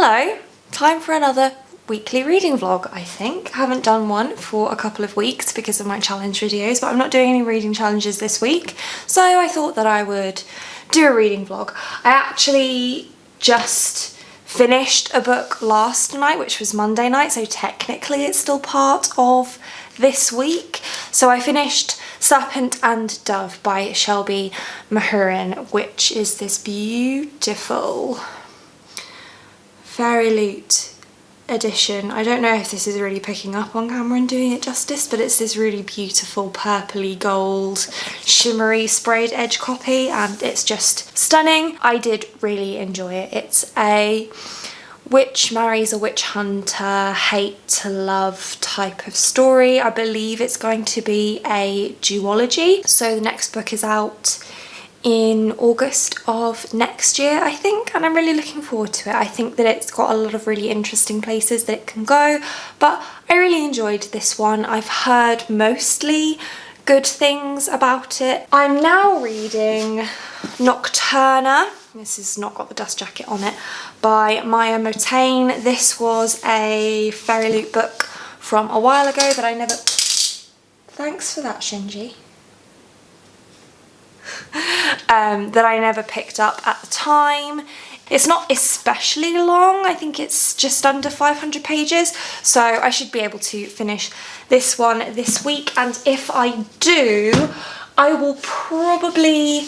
Hello, time for another weekly reading vlog, I think. I haven't done one for a couple of weeks because of my challenge videos, but I'm not doing any reading challenges this week, so I thought that I would do a reading vlog. I actually just finished a book last night, which was Monday night, so technically it's still part of this week. So I finished Serpent and Dove by Shelby Motayne, which is this beautiful Fairy Loot edition. I don't know if this is really picking up on camera and doing it justice, but it's this really beautiful purpley gold shimmery sprayed edge copy and it's just stunning. I did really enjoy it. It's a witch marries a witch hunter, hate to love type of story. I believe it's going to be a duology. So the next book is out in August of next year, I think, and I'm really looking forward to it. I think that it's got a lot of really interesting places that it can go, but I really enjoyed this one. I've heard mostly good things about it. I'm now reading Nocturna. This has not got the dust jacket on it, by Motayne. This was a Fairy Loot book from a while ago that I never... Thanks for that, Shinji. That I never picked up at the time. It's not especially long. I think it's just under 500 pages, so I should be able to finish this one this week, and if I do, I will probably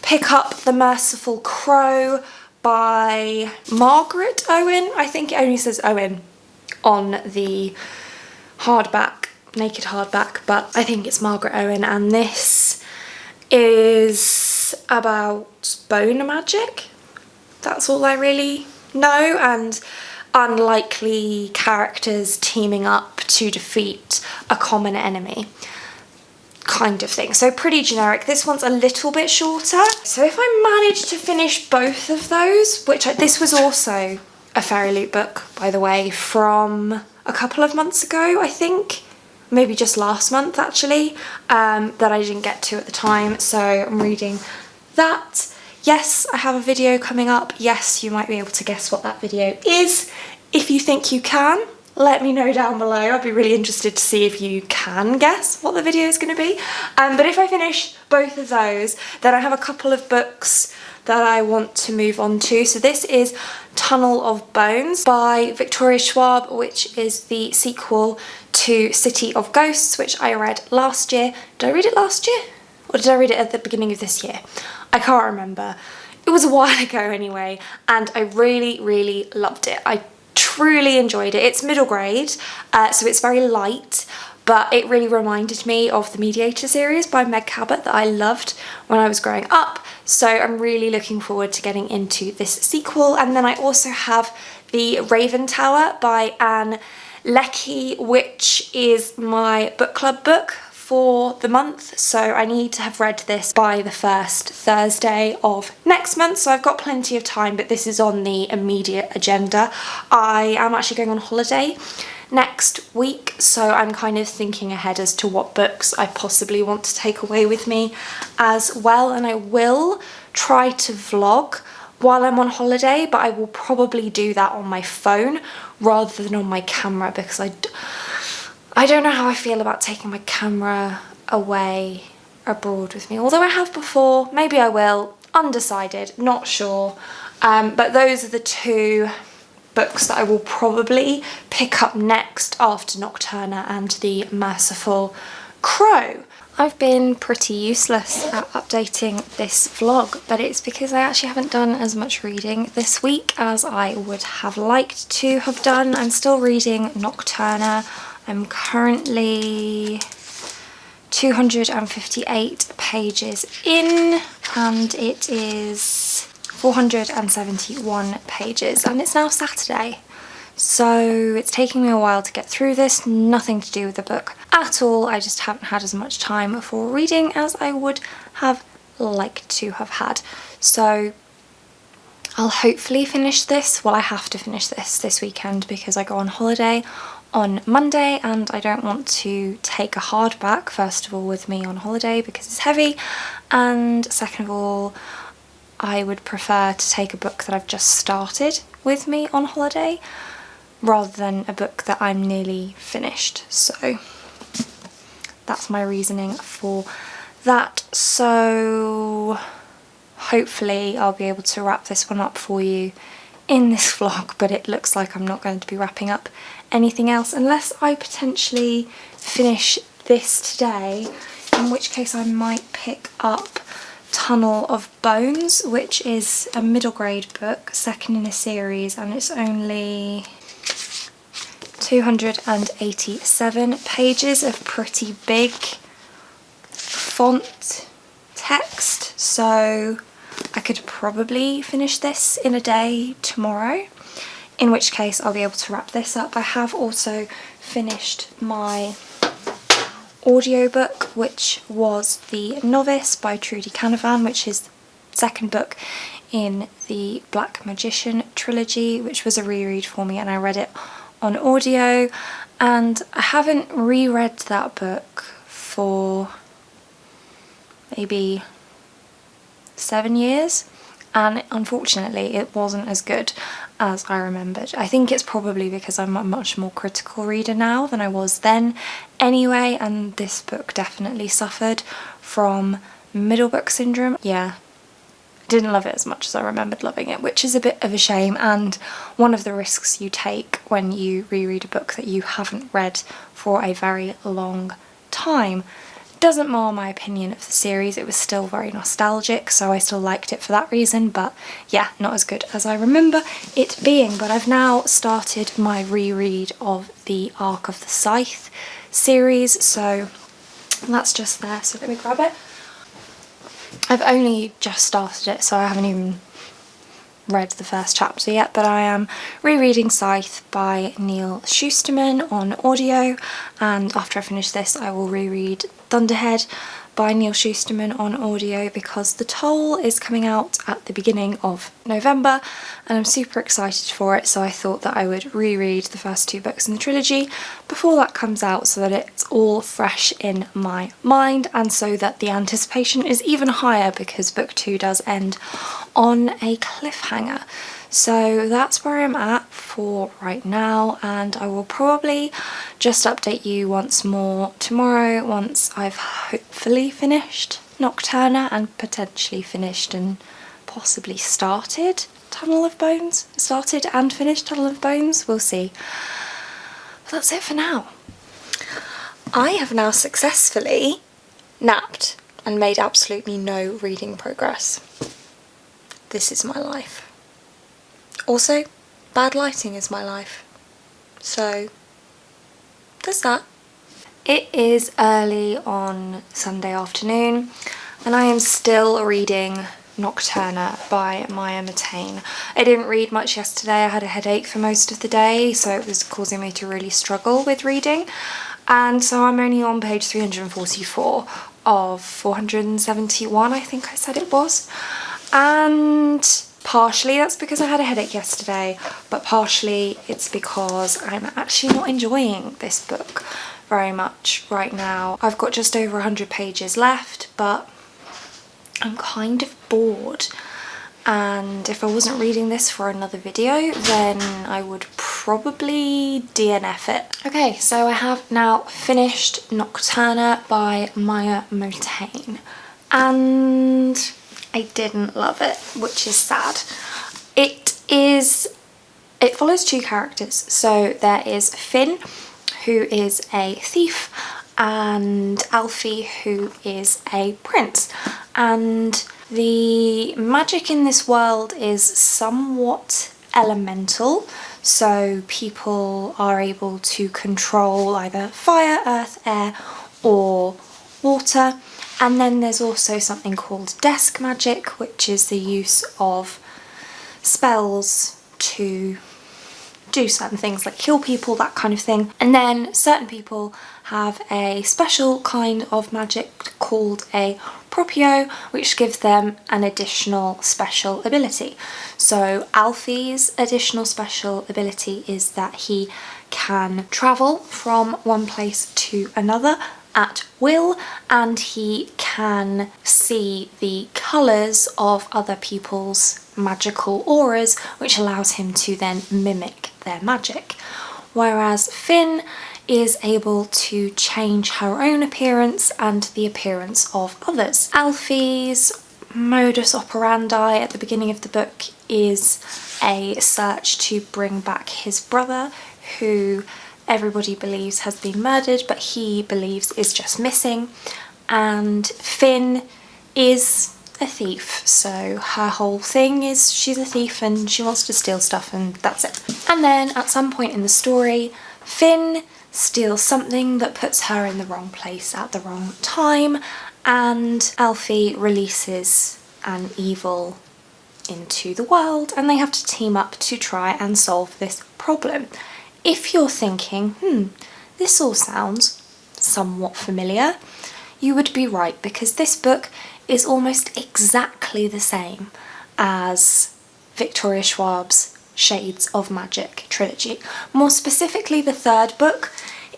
pick up The Merciful Crow by Margaret Owen. I think it only says Owen on the hardback, naked hardback, but I think it's Margaret Owen, and this is about bone magic. That's all I really know, and unlikely characters teaming up to defeat a common enemy kind of thing. So pretty generic. This one's a little bit shorter. So if I manage to finish both of those, this was also a Fairy Loot book, by the way, from a couple of months ago, I think. Maybe just last month actually, that I didn't get to at the time, so I'm reading that. Yes, I have a video coming up. Yes, you might be able to guess what that video is. If you think you can, let me know down below. I'd be really interested to see if you can guess what the video is going to be. But if I finish both of those, then I have a couple of books that I want to move on to. So this is Tunnel of Bones by Victoria Schwab, which is the sequel to City of Ghosts, which I read last year. Did I read it last year? Or did I read it at the beginning of this year? I can't remember. It was a while ago anyway, and I really, really loved it. I truly enjoyed it. It's middle grade, so it's very light, but it really reminded me of the Mediator series by Meg Cabot that I loved when I was growing up. So I'm really looking forward to getting into this sequel. And then I also have The Raven Tower by Anne Leckie, which is my book club book for the month, so I need to have read this by the first Thursday of next month, so I've got plenty of time, but this is on the immediate agenda. I am actually going on holiday next week, so I'm kind of thinking ahead as to what books I possibly want to take away with me as well, and I will try to vlog while I'm on holiday, but I will probably do that on my phone rather than on my camera, because I don't know how I feel about taking my camera away abroad with me, although I have before. Maybe I will, undecided, not sure. But those are the two books that I will probably pick up next after Nocturna and The Merciful Crow. I've been pretty useless at updating this vlog, but it's because I actually haven't done as much reading this week as I would have liked to have done. I'm still reading Nocturna. I'm currently 258 pages in, and it is 471 pages, and it's now Saturday. So it's taking me a while to get through this, nothing to do with the book at all. I just haven't had as much time for reading as I would have liked to have had. So I'll hopefully finish this. Well, I have to finish this weekend because I go on holiday on Monday and I don't want to take a hardback, first of all, with me on holiday because it's heavy, and second of all, I would prefer to take a book that I've just started with me on holiday rather than a book that I'm nearly finished. So that's my reasoning for that. So hopefully I'll be able to wrap this one up for you in this vlog, but it looks like I'm not going to be wrapping up anything else unless I potentially finish this today, in which case I might pick up Tunnel of Bones, which is a middle grade book, second in a series, and it's only 287 pages of pretty big font text, so I could probably finish this in a day tomorrow, in which case I'll be able to wrap this up. I have also finished my audiobook, which was The Novice by Trudy Canavan, which is the second book in the Black Magician trilogy, which was a reread for me, and I read it on audio, and I haven't reread that book for maybe 7 years, and unfortunately it wasn't as good as I remembered. I think it's probably because I'm a much more critical reader now than I was then anyway, and this book definitely suffered from middle book syndrome. Yeah, didn't love it as much as I remembered loving it, which is a bit of a shame, and one of the risks you take when you reread a book that you haven't read for a very long time. Doesn't mar my opinion of the series, it was still very nostalgic, so I still liked it for that reason, but yeah, not as good as I remember it being. But I've now started my reread of the Arc of the Scythe series, so that's just there, so let me grab it. I've only just started it, so I haven't even read the first chapter yet, but I am rereading Scythe by Neil Shusterman on audio, and after I finish this I will reread Thunderhead by Neil Shusterman on audio, because The Toll is coming out at the beginning of November and I'm super excited for it, so I thought that I would reread the first 2 books in the trilogy before that comes out, so that it's all fresh in my mind and so that the anticipation is even higher, because book 2 does end on a cliffhanger. So that's where I'm at for right now, and I will probably just update you once more tomorrow once I've hopefully finished Nocturna and potentially finished and possibly started Tunnel of Bones. Started and finished Tunnel of Bones, we'll see. But that's it for now. I have now successfully napped and made absolutely no reading progress. This is my life. Also, bad lighting is my life. So, there's that. It is early on Sunday afternoon and I am still reading Nocturna by Motayne. I didn't read much yesterday, I had a headache for most of the day, so it was causing me to really struggle with reading. And so I'm only on page 344 of 471, I think I said it was. And partially that's because I had a headache yesterday, but partially it's because I'm actually not enjoying this book very much right now. I've got just over 100 pages left, but I'm kind of bored, and if I wasn't reading this for another video then I would probably DNF it. Okay, so I have now finished Nocturna by Motayne, and I didn't love it, which is sad. It follows 2 characters. So there is Finn, who is a thief, and Alfie, who is a prince. And the magic in this world is somewhat elemental, so people are able to control either fire, earth, air, or water. And then there's also something called desk magic, which is the use of spells to do certain things like kill people, that kind of thing. And then certain people have a special kind of magic called a proprio, which gives them an additional special ability. So Alfie's additional special ability is that he can travel from one place to another at will, and he can see the colours of other people's magical auras, which allows him to then mimic their magic. Whereas Finn is able to change her own appearance and the appearance of others. Alfie's modus operandi at the beginning of the book is a search to bring back his brother, who everybody believes has been murdered, but he believes is just missing. And Finn is a thief, so her whole thing is she's a thief and she wants to steal stuff, and that's it. And then at some point in the story, Finn steals something that puts her in the wrong place at the wrong time, and Alfie releases an evil into the world, and they have to team up to try and solve this problem. If you're thinking, this all sounds somewhat familiar, you would be right, because this book is almost exactly the same as Victoria Schwab's Shades of Magic trilogy. More specifically, the third book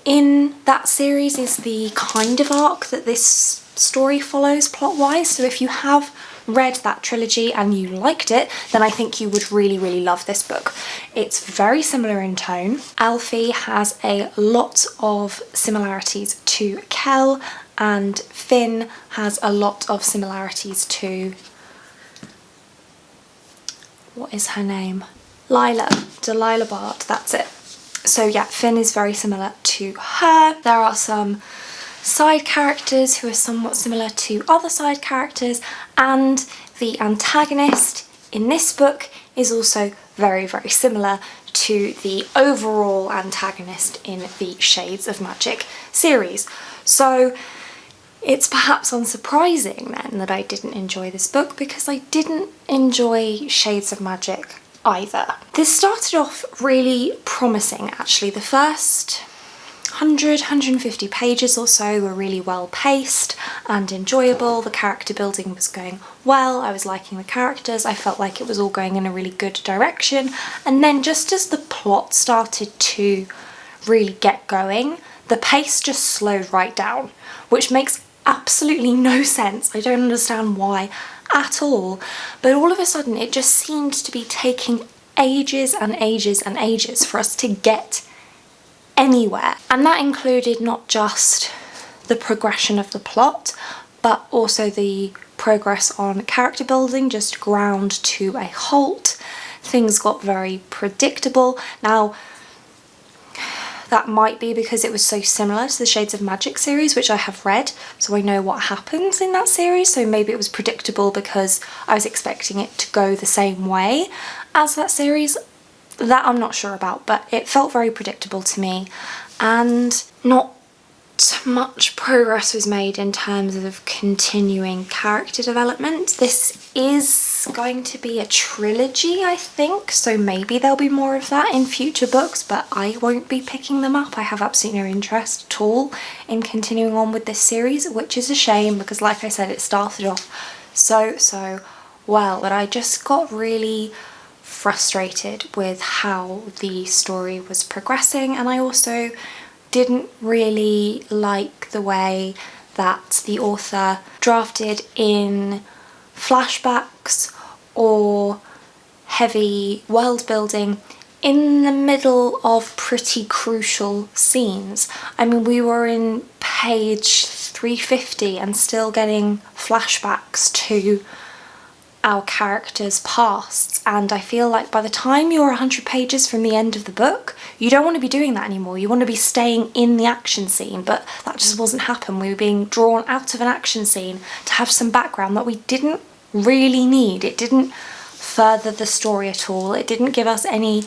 in that series is the kind of arc that this story follows plot-wise, so if you have read that trilogy and you liked it, then I think you would really, really love this book. It's very similar in tone. Alfie has a lot of similarities to Kel, and Finn has a lot of similarities to, what is her name? Delilah Bard, that's it. So yeah, Finn is very similar to her. There are some side characters who are somewhat similar to other side characters, and the antagonist in this book is also very, very similar to the overall antagonist in the Shades of Magic series. So it's perhaps unsurprising then that I didn't enjoy this book, because I didn't enjoy Shades of Magic either. This started off really promising actually. The first 150 pages or so were really well paced and enjoyable. The character building was going well, I was liking the characters, I felt like it was all going in a really good direction, and then just as the plot started to really get going, the pace just slowed right down, which makes absolutely no sense. I don't understand why at all, but all of a sudden it just seemed to be taking ages and ages and ages for us to get anywhere. And that included not just the progression of the plot, but also the progress on character building just ground to a halt. Things got very predictable. Now, that might be because it was so similar to the Shades of Magic series, which I have read, so I know what happens in that series, so maybe it was predictable because I was expecting it to go the same way as that series. That I'm not sure about, but it felt very predictable to me, and not much progress was made in terms of continuing character development. This is going to be a trilogy, I think, so maybe there'll be more of that in future books, but I won't be picking them up. I have absolutely no interest at all in continuing on with this series, which is a shame because, like I said, it started off so well, but I just got really frustrated with how the story was progressing, and I also didn't really like the way that the author drafted in flashbacks or heavy world building in the middle of pretty crucial scenes. I mean, we were in page 350 and still getting flashbacks to our characters' pasts, and I feel like by the time you're 100 pages from the end of the book, you don't want to be doing that anymore. You want to be staying in the action scene, but that just wasn't happening. We were being drawn out of an action scene to have some background that we didn't really need. It didn't further the story at all. It didn't give us any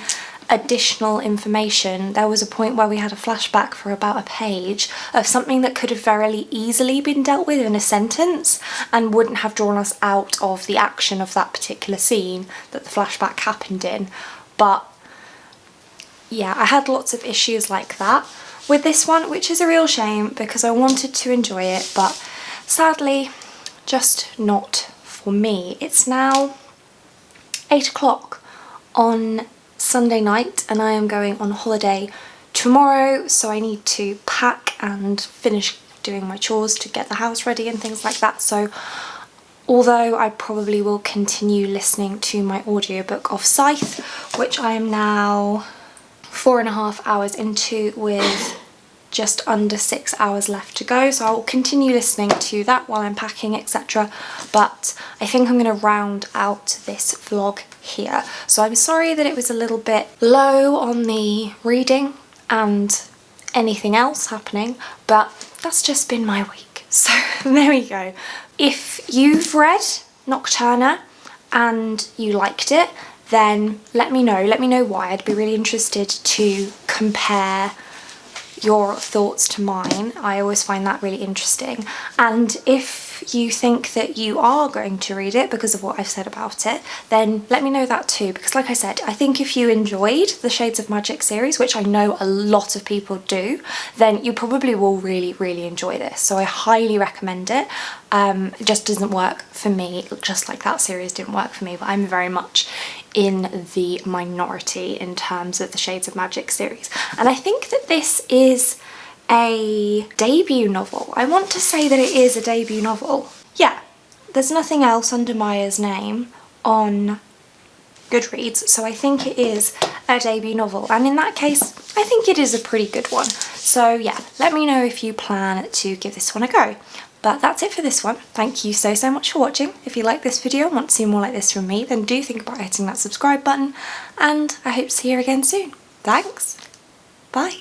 additional information. There was a point where we had a flashback for about a page of something that could have very easily been dealt with in a sentence and wouldn't have drawn us out of the action of that particular scene that the flashback happened in. But yeah, I had lots of issues like that with this one, which is a real shame because I wanted to enjoy it, but sadly just not for me. It's now 8 o'clock on Sunday night and I am going on holiday tomorrow, so I need to pack and finish doing my chores to get the house ready and things like that. So although I probably will continue listening to my audiobook of Scythe, which I am now 4.5 hours into with just under 6 hours left to go, so I will continue listening to that while I'm packing, etc. But I think I'm going to round out this vlog here. So I'm sorry that it was a little bit low on the reading and anything else happening, but that's just been my week. So there we go. If you've read Nocturna and you liked it, then let me know why. I'd be really interested to compare your thoughts to mine. I always find that really interesting. And if you think that you are going to read it because of what I've said about it, then let me know that too, because like I said, I think if you enjoyed the Shades of Magic series, which I know a lot of people do, then you probably will really enjoy this. So I highly recommend it. It just doesn't work for me, just like that series didn't work for me, but I'm very much in the minority in terms of the Shades of Magic series. And I think that this is a debut novel. I want to say that it is a debut novel. Yeah, there's nothing else under Maya's name on Goodreads, so I think it is a debut novel, and in that case I think it is a pretty good one. So yeah, let me know if you plan to give this one a go. But that's it for this one. Thank you so much for watching. If you like this video and want to see more like this from me, then do think about hitting that subscribe button, and I hope to see you again soon. Thanks, bye.